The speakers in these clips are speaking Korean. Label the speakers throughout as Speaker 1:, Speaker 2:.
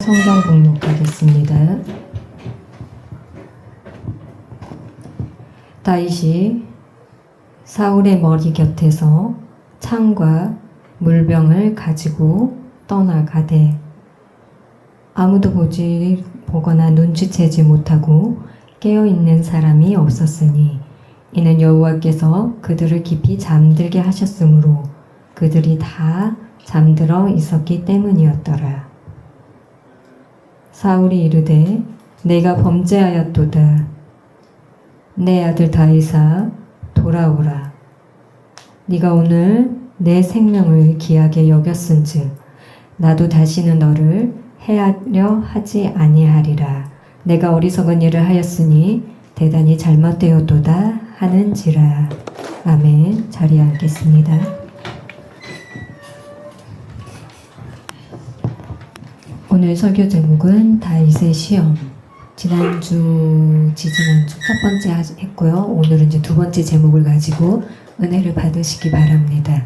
Speaker 1: 성경 봉독하겠습니다. 다윗이 사울의 머리 곁에서 창과 물병을 가지고 떠나가되 아무도 보거나 눈치채지 못하고 깨어있는 사람이 없었으니 이는 여호와께서 그들을 깊이 잠들게 하셨으므로 그들이 다 잠들어 있었기 때문이었더라. 사울이 이르되 내가 범죄하였도다. 내 아들 다윗아 돌아오라. 네가 오늘 내 생명을 귀하게 여겼은즉 나도 다시는 너를 해하려 하지 아니하리라. 내가 어리석은 일을 하였으니 대단히 잘못되었도다 하는지라. 아멘. 자리에 앉겠습니다. 오늘 설교 제목은 다윗의 시험. 지난주 첫 번째 했고요. 오늘은 이제 두 번째 제목을 가지고 은혜를 받으시기 바랍니다.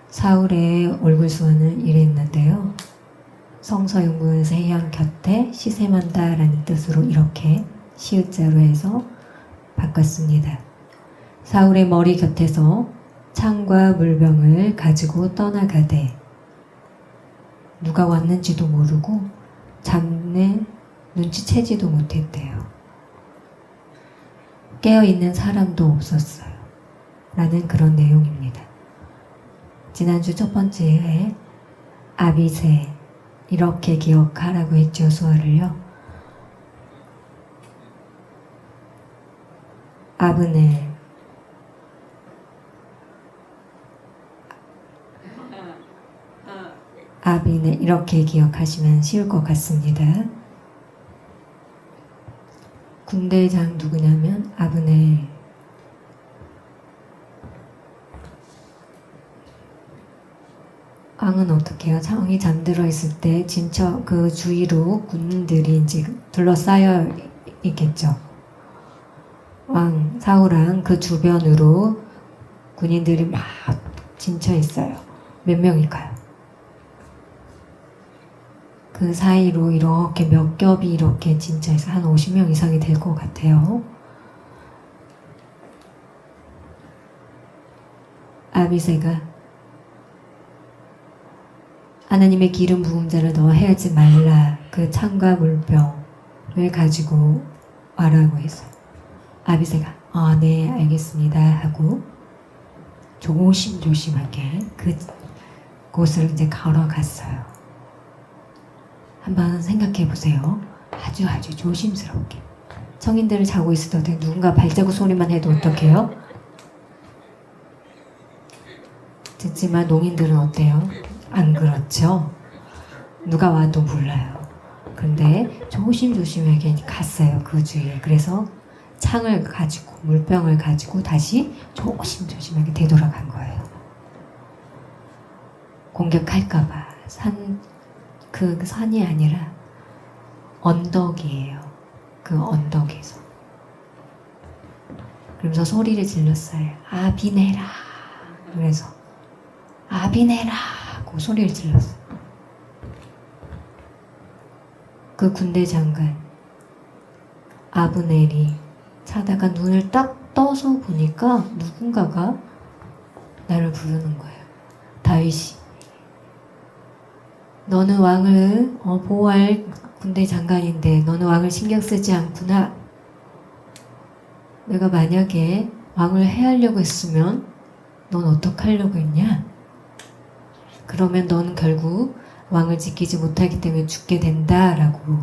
Speaker 1: 사울의 얼굴 수화는 이랬는데요. 성서연구원에서 해양 곁에 시샘한다 라는 뜻으로 이렇게 시읒자로 해서 바꿨습니다. 사울의 머리 곁에서 창과 물병을 가지고 떠나가되 누가 왔는지도 모르고 잠내 눈치채지도 못했대요. 깨어있는 사람도 없었어요. 라는 그런 내용입니다. 지난주 첫 번째에 아비새 이렇게 기억하라고 했죠. 수화를요. 아브넬 아비넬 이렇게 기억하시면 쉬울 것 같습니다. 군대장 누구냐면 아브넬. 왕은 어떻게 해요? 왕이 잠들어 있을 때 진짜 그 주위로 군인들이 이제 둘러싸여 있겠죠. 왕 사울왕 그 주변으로 군인들이 막 진쳐 있어요. 몇 명일까요? 그 사이로 이렇게 몇 겹이 이렇게 진짜 해서 한 50명 이상이 될 것 같아요. 아비새가 하나님의 기름 부은 자를 너 해하지 말라. 그 창과 물병을 가지고 와라고 했어요. 아비새가 네 알겠습니다 하고 조심조심하게 그 곳을 이제 걸어갔어요. 한번 생각해 보세요. 아주 조심스럽게. 성인들을 자고 있어도 돼. 누군가 발자국 소리만 해도 어떡해요? 듣지만 농인들은 어때요? 안 그렇죠? 누가 와도 몰라요. 근데 조심조심하게 갔어요. 그 주위에. 그래서 창을 가지고 물병을 가지고 다시 조심조심하게 되돌아간 거예요. 공격할까봐. 그 산이 아니라 언덕이에요. 그 언덕에서. 그러면서 소리를 질렀어요. 아비내라. 그래서 아비내라 하고 소리를 질렀어요. 그 군대 장관 아브넬이 자다가 눈을 딱 떠서 보니까 누군가가 나를 부르는 거예요. 다윗이 너는 왕을 보호할 군대 장관인데 너는 왕을 신경 쓰지 않구나. 내가 만약에 왕을 해하려고 했으면 넌 어떡하려고 했냐? 그러면 너는 결국 왕을 지키지 못하기 때문에 죽게 된다라고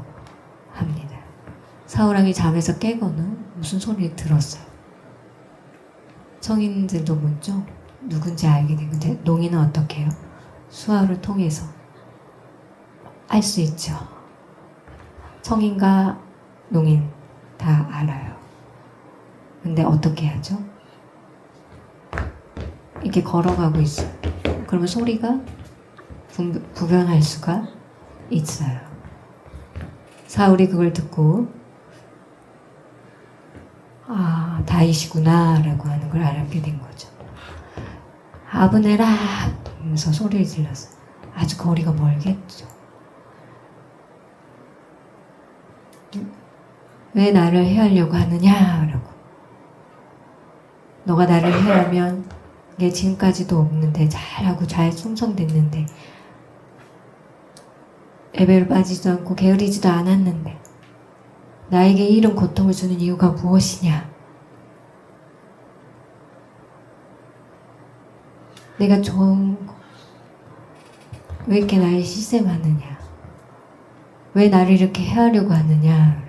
Speaker 1: 합니다. 사울왕이 잠에서 깨고는 무슨 소리를 들었어요. 성인들도 먼저 누군지 알게 되는데 농인은 어떻게 해요? 수화를 통해서 알 수 있죠. 성인과 농인 다 알아요. 근데 어떻게 하죠? 이렇게 걸어가고 있어요. 그러면 소리가 구별할 수가 있어요. 사울이 그걸 듣고 다윗이구나 라고 하는 걸 알게 된 거죠. 아브넬아 하면서 소리를 질렀어요. 아주 거리가 멀겠죠. 왜 나를 해하려고 하느냐라고. 너가 나를 해하면 이게 지금까지도 없는데 잘하고 잘 충성됐는데 예배를 빠지지도 않고 게으르지도 않았는데 나에게 이런 고통을 주는 이유가 무엇이냐? 내가 좋은 거 왜 이렇게 나를 시샘하느냐? 왜 나를 이렇게 해하려고 하느냐?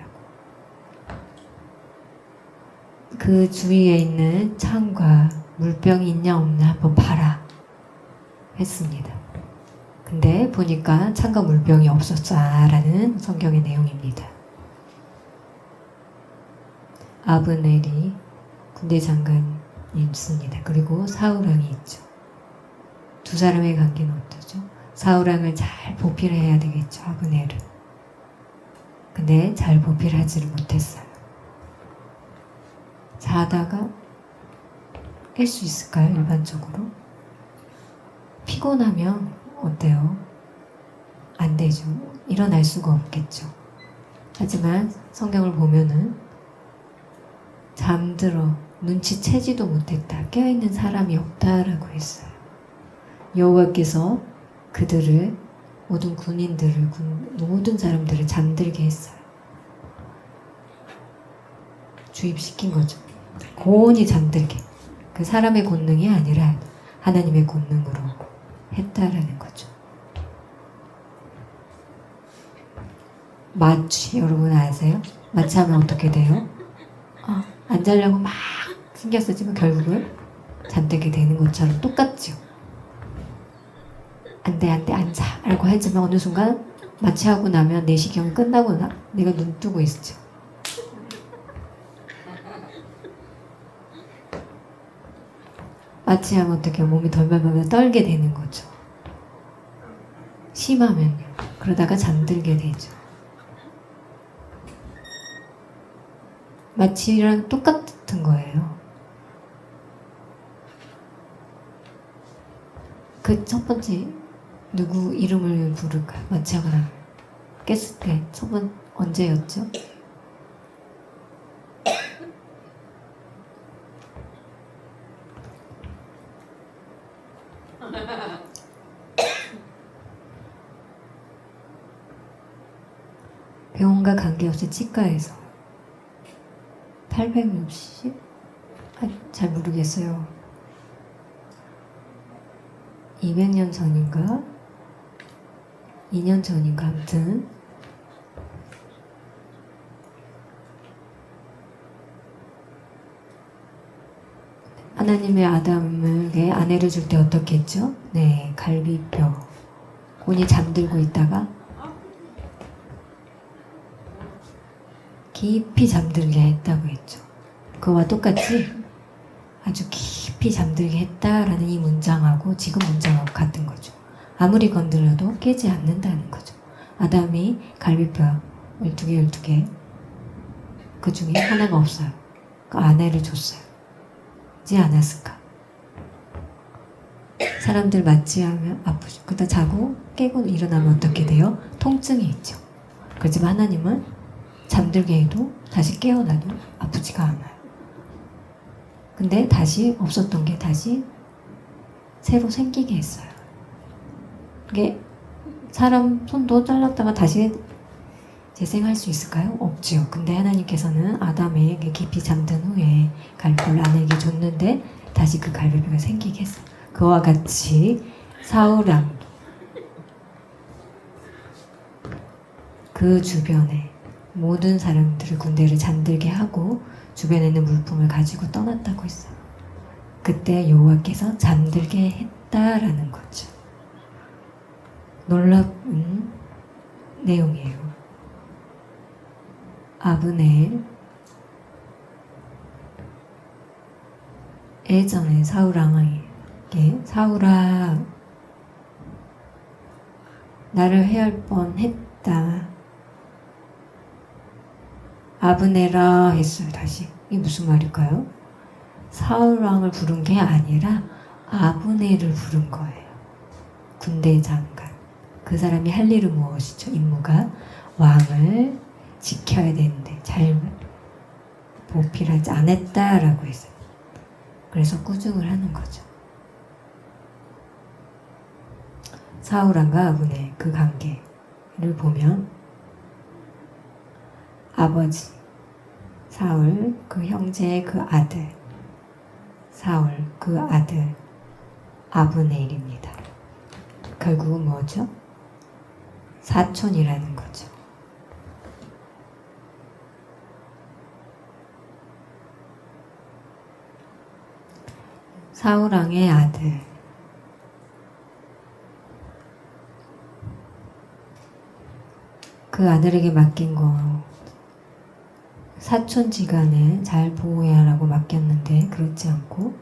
Speaker 1: 그 주위에 있는 창과 물병이 있냐 없냐 한번 봐라 했습니다. 근데 보니까 창과 물병이 없었다라는 성경의 내용입니다. 아브넬이 군대 장관이 있습니다. 그리고 사울왕이 있죠. 두 사람의 관계는 어떠죠? 사울왕을 잘 보필해야 되겠죠. 아브넬을. 근데 잘 보필하지를 못했어요. 자다가 깰 수 있을까요? 일반적으로? 피곤하면 어때요? 안 되죠. 일어날 수가 없겠죠. 하지만 성경을 보면은 잠들어 눈치채지도 못했다. 깨어있는 사람이 없다라고 했어요. 여호와께서 그들을 모든 군인들을 모든 사람들을 잠들게 했어요. 주입시킨 거죠. 고온히 잠들게. 그 사람의 권능이 아니라 하나님의 권능으로 했다라는 거죠. 마취 여러분 아세요? 마취하면 어떻게 돼요? 안 자려고 막 신경 쓰지만 결국은 잠들게 되는 것처럼 똑같죠. 안돼 안 자 라고 하지만 어느 순간 마취하고 나면 내시경 끝나고 내가 눈 뜨고 있죠. 마취하면 어떻게 몸이 덜덜덜 떨게 되는 거죠. 심하면요. 그러다가 잠들게 되죠. 마취랑 똑같은 거예요. 그 첫 번째 누구 이름을 부를까요? 마취하고 나면 깼을 때 첫 번 언제였죠? 병원과 관계없이 치과에서 860? 잘 모르겠어요. 200년 전인가? 2년 전인가? 아무튼 하나님의 아담에게 아내를 줄 때 어떻게 했죠? 네, 갈비뼈 곤이 잠들고 있다가 깊이 잠들게 했다고 했죠. 그와 똑같이 아주 깊이 잠들게 했다라는 이 문장하고 지금 문장하고 같은 거죠. 아무리 건드려도 깨지 않는다는 거죠. 아담이 갈비뼈 12개 그 중에 하나가 없어요. 그 아내를 줬어요. 지 않았을까? 사람들 맞지하면 아프죠. 그러다 자고 깨고 일어나면 어떻게 돼요? 통증이 있죠. 그렇지만 하나님은 잠들게 해도 다시 깨어나도 아프지가 않아요. 근데 다시 없었던 게 다시 새로 생기게 했어요. 이게 사람 손도 잘랐다가 다시 재생할 수 있을까요? 없지요. 근데 하나님께서는 아담에게 깊이 잠든 후에 갈비뼈를 아내에게 줬는데 다시 그 갈비뼈가 생기게 했어요. 그와 같이 사울왕 그 주변에 모든 사람들을 군대를 잠들게 하고 주변에 있는 물품을 가지고 떠났다고 했어요. 그때 여호와께서 잠들게 했다라는 거죠. 놀라운 내용이에요. 아브넬 예전에 사울왕에게 사울아 나를 해할 뻔했다. 아브넬아 했어요. 다시 이게 무슨 말일까요? 사울왕을 부른 게 아니라 아브넬을 부른 거예요. 군대 장관 그 사람이 할 일은 무엇이죠? 임무가 왕을 지켜야 되는데 잘 보필하지 않았다라고 했어요. 그래서 꾸중을 하는 거죠. 사울왕과 아브넬 그 관계를 보면 아버지 사울 그 형제의 그 아들 사울 그 아들 아브넬입니다. 결국은 뭐죠? 사촌이라는 거죠. 사울왕의 아들 그 아들에게 맡긴 거 사촌지간을 잘 보호해야 하라고 맡겼는데 그렇지 않고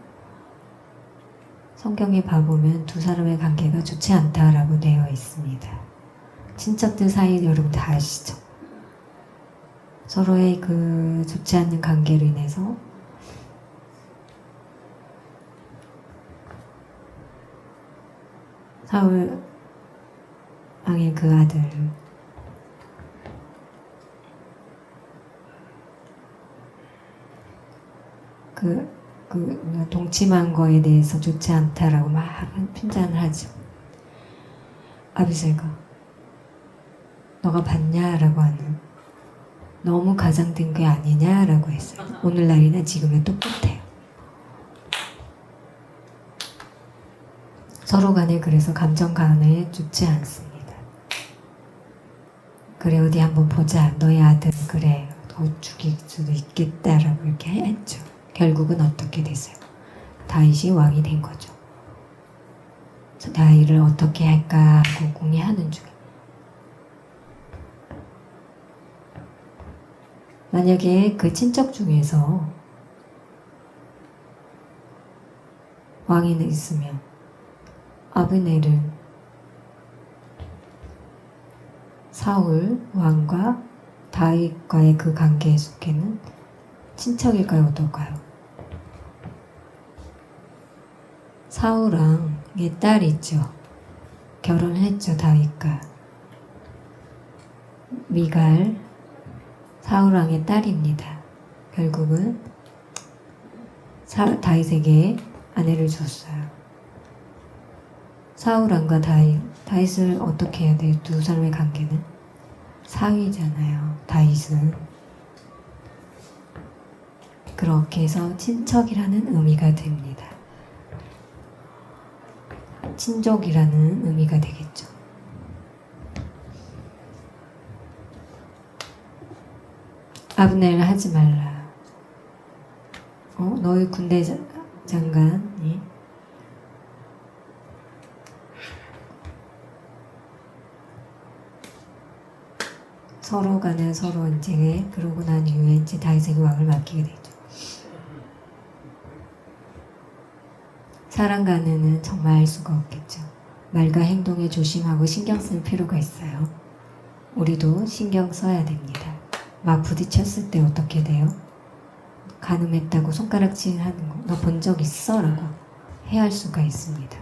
Speaker 1: 성경에 봐보면 두 사람의 관계가 좋지 않다라고 되어 있습니다. 친척들 사이 여러분 다 아시죠? 서로의 그 좋지 않는 관계로 인해서 사울 왕의 그 아들 동침한 거에 대해서 좋지 않다라고 막 핀잔을 하죠. 아비새가 너가 봤냐라고 하는 너무 가장된 게 아니냐라고 했어요. 오늘날이나 지금은 똑같아요. 서로 간에 그래서 감정 간에 좋지 않습니다. 그래 어디 한번 보자. 너의 아들 그래 더 죽일 수도 있겠다라고 이렇게 했죠. 결국은 어떻게 됐어요? 다윗이 왕이 된 거죠. 다윗을 어떻게 할까 하고 궁리하는 중에 만약에 그 친척 중에서 왕이 있으면 아브넬은 사울 왕과 다윗과의 그 관계 속에는 친척일까요? 어떨까요? 사울왕의 딸이 있죠. 결혼했죠. 다윗과 미갈 사울왕의 딸입니다. 결국은 다윗에게 아내를 줬어요. 사울왕과 다윗을 어떻게 해야 돼요? 두 사람의 관계는 사위잖아요. 다윗은 그렇게 해서 친척이라는 의미가 됩니다. 친족이라는 의미가 되겠죠. 아브넬 하지 말라. 너희 군대 장관이 서로 간에 서로 이제 그러고 난 이후에 이제 다윗에게 왕을 맡기게 되죠. 사람 간에는 정말 알 수가 없겠죠. 말과 행동에 조심하고 신경 쓸 필요가 있어요. 우리도 신경 써야 됩니다. 막 부딪혔을 때 어떻게 돼요? 가늠했다고 손가락질 하는 거 너 본 적 있어? 라고 해야 할 수가 있습니다.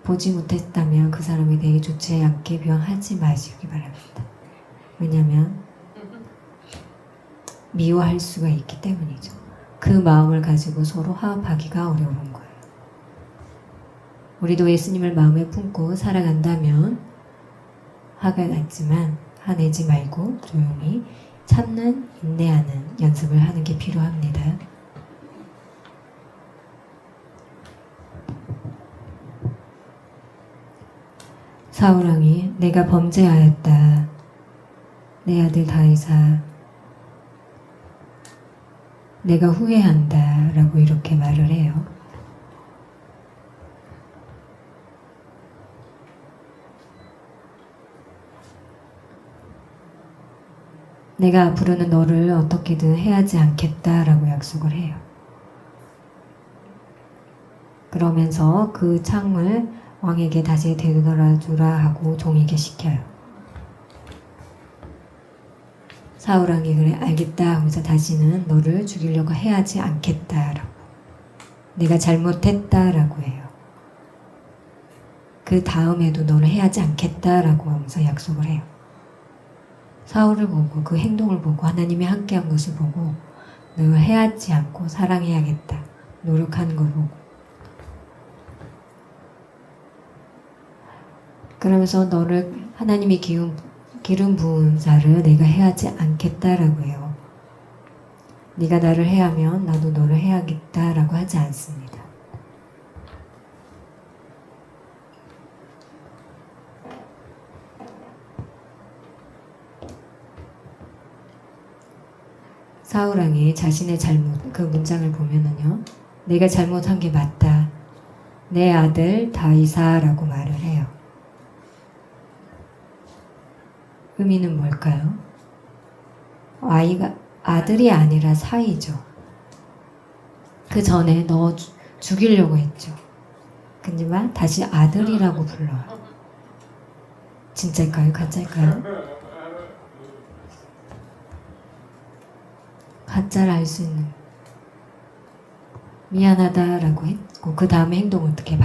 Speaker 1: 보지 못했다면 그 사람에 대해 좋지 않게 비방하지 마시기 바랍니다. 왜냐하면 미워할 수가 있기 때문이죠. 그 마음을 가지고 서로 화합하기가 어려운 거예요. 우리도 예수님을 마음에 품고 살아간다면 화가 났지만 화내지 말고 조용히 참는 인내하는 연습을 하는 게 필요합니다. 사울왕이 내가 범죄하였다. 내 아들 다윗아 내가 후회한다 라고 이렇게 말을 해요. 내가 앞으로는 너를 어떻게든 해하지 않겠다 라고 약속을 해요. 그러면서 그 창을 왕에게 다시 되돌아주라 하고 종에게 시켜요. 사울왕이 그래 알겠다 하면서 다시는 너를 죽이려고 해하지 않겠다라고 내가 잘못했다라고 해요. 그 다음에도 너를 해하지 않겠다라고 하면서 약속을 해요. 사울을 보고 그 행동을 보고 하나님이 함께한 것을 보고 너를 해하지 않고 사랑해야겠다 노력하는 걸 보고 그러면서 너를 하나님이 기름 부은 자를 내가 해하지 않겠다라고 해요. 네가 나를 해하면 나도 너를 해야겠다라고 하지 않습니다. 사울 왕이 자신의 잘못 그 문장을 보면은요. 내가 잘못한 게 맞다. 내 아들 다윗아라고 말을 해요. 의미는 뭘까요? 아들이 아니라 사위죠. 그 전에 너 죽이려고 했죠. 하지만 다시 아들이라고 불러요. 진짜일까요? 가짜일까요? 가짜를 알 수 있는 미안하다라고 했고 그 다음에 행동 어떻게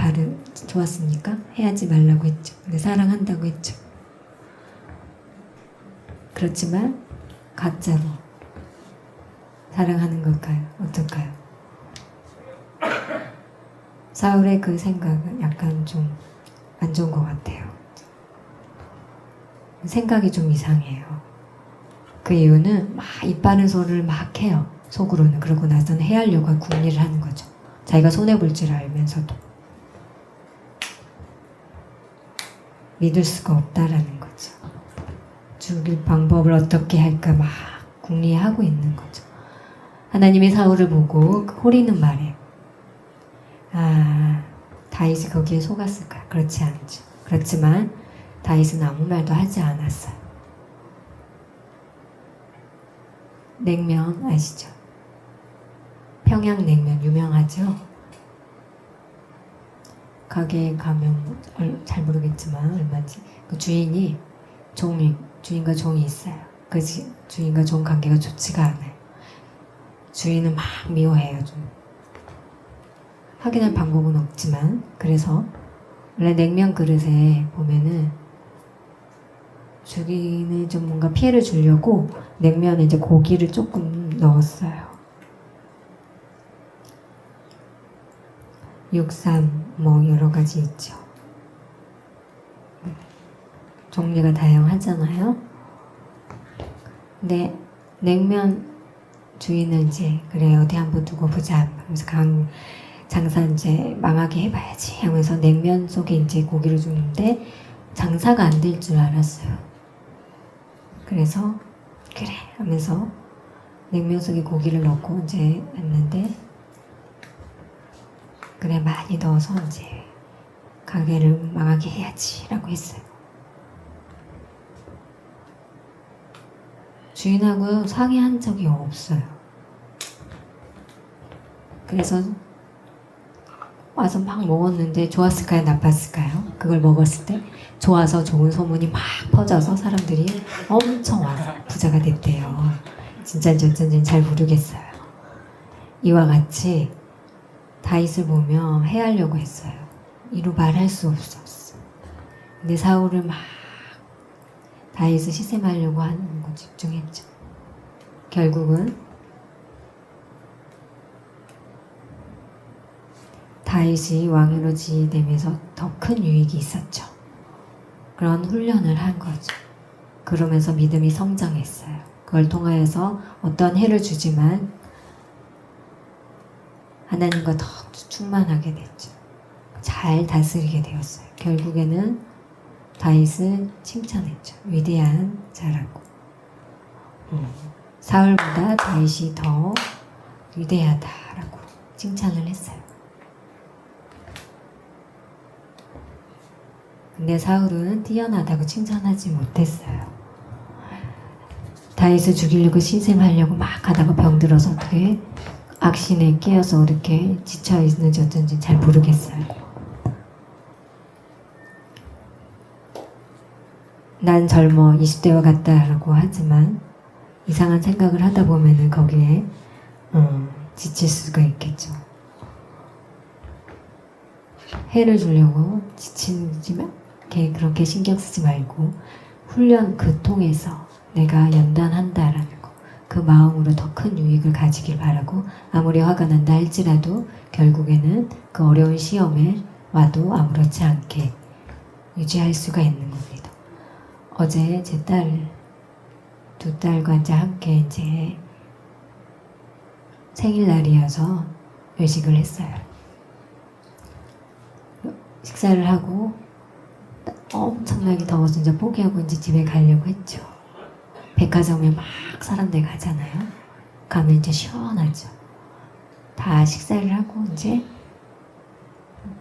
Speaker 1: 좋았습니까? 해하지 말라고 했죠. 근데 사랑한다고 했죠. 그렇지만 가짜로 사랑하는 걸까요? 어떨까요? 사울의 그 생각은 약간 좀 안 좋은 것 같아요. 생각이 좀 이상해요. 그 이유는 막 입 바른 소리를 막 해요. 속으로는. 그러고 나서는 해하려고 궁리를 하는 거죠. 자기가 손해볼 줄 알면서도 믿을 수가 없다라는 거죠. 죽일 방법을 어떻게 할까 막 궁리하고 있는 거죠. 하나님이 사울을 보고 호리는 말해요. 다윗이 거기에 속았을까? 그렇지 않죠. 그렇지만 다윗은 아무 말도 하지 않았어요. 냉면 아시죠? 평양냉면 유명하죠? 가게에 가면 잘 모르겠지만 얼마인지 그 주인과 종이 있어요. 그 주인과 종 관계가 좋지가 않아요. 주인은 막 미워해요. 좀 확인할 방법은 없지만 그래서 원래 냉면 그릇에 보면은 주인이 좀 뭔가 피해를 주려고 냉면에 이제 고기를 조금 넣었어요. 육삼 뭐 여러 가지 있죠. 종류가 다양하잖아요. 근데 냉면 주인은 이제 그래 어디 한번 두고 보자 하면서 장사 이제 망하게 해봐야지 하면서 냉면 속에 이제 고기를 주는데 장사가 안 될 줄 알았어요. 그래서 그래 하면서 냉면 속에 고기를 넣고 이제 했는데 그래 많이 넣어서 이제 가게를 망하게 해야지 라고 했어요. 주인하고 상의한 적이 없어요. 그래서 와서 막 먹었는데 좋았을까요? 나빴을까요? 그걸 먹었을 때 좋아서 좋은 소문이 막 퍼져서 사람들이 엄청 와서 부자가 됐대요. 진짜인지 어쩐지 잘 모르겠어요. 이와 같이 다윗을 보며 해하려고 했어요. 이루 말할 수 없었어. 근데 사울을 막 다윗을 시샘하려고 하는 거 집중했죠. 결국은 다윗이 왕으로 지휘되면서 더 큰 유익이 있었죠. 그런 훈련을 한 거죠. 그러면서 믿음이 성장했어요. 그걸 통하여서 어떤 해를 주지만 하나님과 더 충만하게 됐죠. 잘 다스리게 되었어요. 결국에는 다윗을 칭찬했죠. 위대한 자라고. 사울보다 다윗이 더 위대하다라고 칭찬을 했어요. 근데 사울은 뛰어나다고 칭찬하지 못했어요. 다윗을 죽이려고 시샘하려고 막 하다가 병들어서 어떻게 악신에 끼어서 이렇게 지쳐있는지 어쩐지 잘 모르겠어요. 난 젊어 20대와 같다라고 하지만 이상한 생각을 하다 보면은 거기에 지칠 수가 있겠죠. 해를 주려고 지치지만 그렇게 신경 쓰지 말고 훈련 그 통해서 내가 연단한다라는 거, 그 마음으로 더 큰 유익을 가지길 바라고, 아무리 화가 난다 할지라도 결국에는 그 어려운 시험에 와도 아무렇지 않게 유지할 수가 있는 겁니다. 어제 제 두 딸과 이제 함께 이제 생일날이어서 외식을 했어요. 식사를 하고 엄청나게 더워서 이제 포기하고 이제 집에 가려고 했죠. 백화점에 막 사람들 가잖아요. 가면 이제 시원하죠. 다 식사를 하고 이제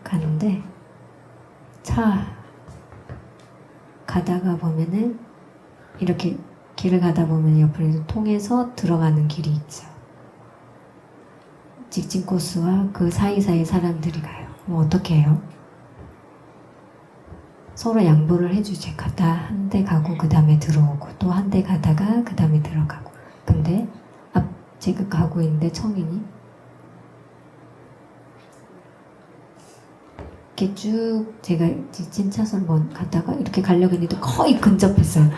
Speaker 1: 가는데 차 가다가 보면은 이렇게 길을 가다 보면 옆으로 통해서 들어가는 길이 있죠. 직진 코스와 그 사이사이 사람들이 가요. 그럼 어떻게 해요? 서로 양보를 해주지. 갔다 한 대 가고 그 다음에 들어오고 또 한 대 가다가 그 다음에 들어가고. 근데 제가 가고 있는데 청인이 이렇게 쭉 제가 직진 차선만 가다가 이렇게 가려고 했는데 거의 근접했어요.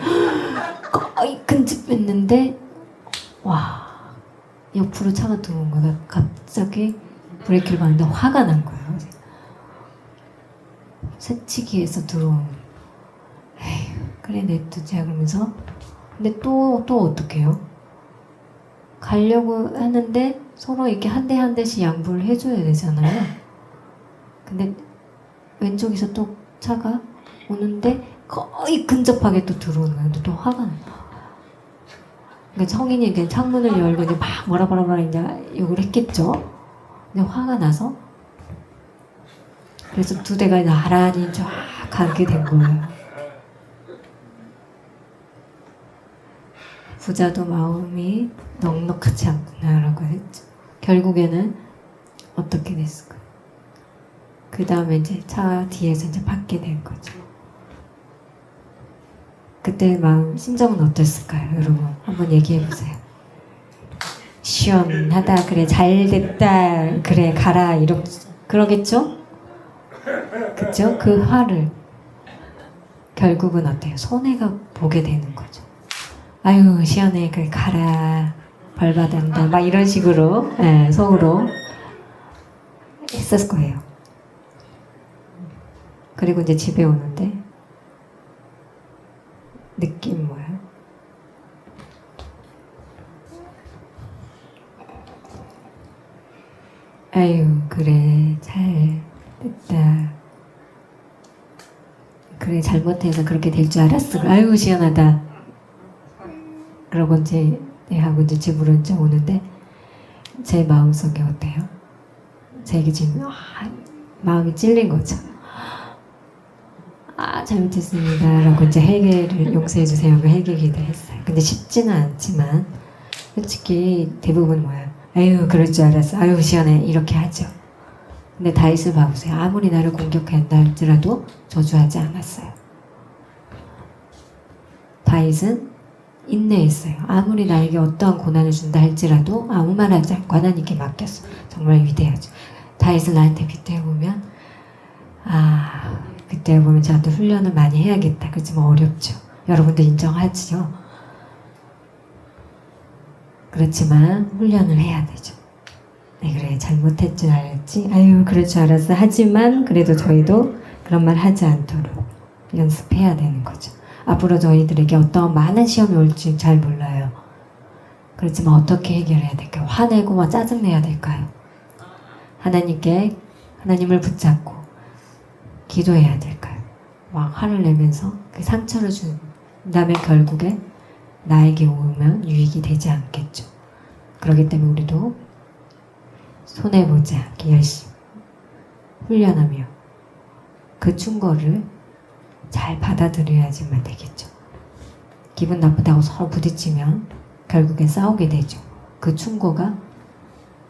Speaker 1: 거의 근접했는데 와, 옆으로 차가 들어온 거야. 갑자기 브레이크를 밟는데 화가 난 거예요. 새치기에서 들어온, 에휴, 그래 냅두자 그러면서. 근데 또 어떡해요? 가려고 하는데 서로 이렇게 한 대 한 대씩 양보를 해줘야 되잖아요. 근데 왼쪽에서 또 차가 오는데 거의 근접하게 또 들어오는 거예요. 근데 또 화가 나. 그러니까 성인이 이렇게 창문을 열고 이제 막 뭐라 이제 욕을 했겠죠. 근데 화가 나서 그래서 두 대가 나란히 쫙 가게 된 거예요. 부자도 마음이 넉넉하지 않구나라고 했죠. 결국에는 어떻게 됐을까? 그 다음에 이제 차 뒤에서 이제 받게 된 거죠. 그때 마음, 심정은 어땠을까요, 여러분? 한번 얘기해 보세요. 시원하다, 그래, 잘 됐다, 그래, 가라, 그러겠죠? 그쵸? 그 화를 결국은 어때요? 손해가 보게 되는 거죠. 아유, 시원해, 그래, 가라, 벌 받는다, 막 이런 식으로, 네, 속으로 했었을 거예요. 그리고 이제 집에 오는데 느낌 뭐야? 아유, 그래, 잘 됐다. 그래, 잘못해서 그렇게 될 줄 알았어. 아유, 시원하다. 그러고 이제 하고 이제 집으로 이제 오는데 제 마음속에 어때요? 제게 지금 마음이 찔린 거죠. 잘못했습니다. 라고 이제 회개를 용서해주세요. 그 회개 기도했어요. 근데 쉽지는 않지만 솔직히 대부분 뭐예요? 아유, 그럴 줄 알았어. 아유, 시원해. 이렇게 하죠. 근데 다윗을 봐보세요. 아무리 나를 공격한다 할지라도 저주하지 않았어요. 다윗은 인내했어요. 아무리 나에게 어떠한 고난을 준다 할지라도 아무 말 하지 않고 하나님께 맡겼어. 정말 위대하죠. 다윗을 나한테 빗대어보면 빗대어보면 저한테 훈련을 많이 해야겠다. 그렇지만 어렵죠. 여러분도 인정하지요. 그렇지만 훈련을 해야 되죠. 네, 그래, 잘못했 줄 알았지. 아유, 그럴 줄 알았어. 하지만 그래도 저희도 그런 말 하지 않도록 연습해야 되는 거죠. 앞으로 저희들에게 어떤 많은 시험이 올지 잘 몰라요. 그렇지만 어떻게 해결해야 될까요? 화내고 막 짜증내야 될까요? 하나님을 붙잡고 기도해야 될까요? 막 화를 내면서 그 상처를 준다면 결국에 나에게 오면 유익이 되지 않겠죠. 그렇기 때문에 우리도 손해보지 않게 열심히 훈련하며 그 충고를 잘 받아들여야지만 되겠죠. 기분 나쁘다고 서로 부딪히면 결국엔 싸우게 되죠. 그 충고가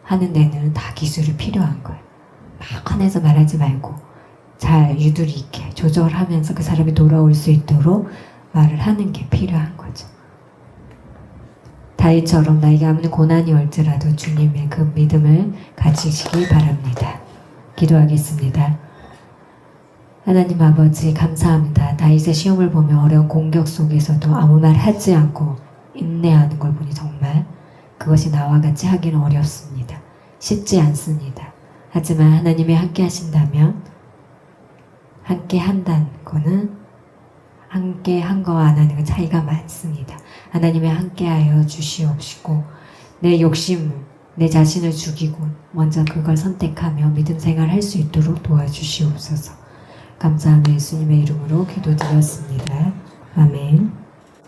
Speaker 1: 하는 데는 다 기술이 필요한 거예요. 막 화내서 말하지 말고 잘 유두리 있게 조절하면서 그 사람이 돌아올 수 있도록 말을 하는 게 필요한 거죠. 다윗처럼 나에게 아무리 고난이 올지라도 주님의 그 믿음을 가지시기 바랍니다. 기도하겠습니다. 하나님 아버지 감사합니다. 다윗의 시험을 보며 어려운 공격 속에서도 아무 말 하지 않고 인내하는 걸 보니 정말 그것이 나와 같이 하기는 어렵습니다. 쉽지 않습니다. 하지만 하나님이 함께 하신다면 함께 한다는 거는 함께 한 거와 안 하는 건 차이가 많습니다. 하나님이 함께하여 주시옵시고 내 욕심을 내 자신을 죽이고 먼저 그걸 선택하며 믿음 생활 할 수 있도록 도와주시옵소서. 감사하며 예수님의 이름으로 기도드렸습니다. 아멘.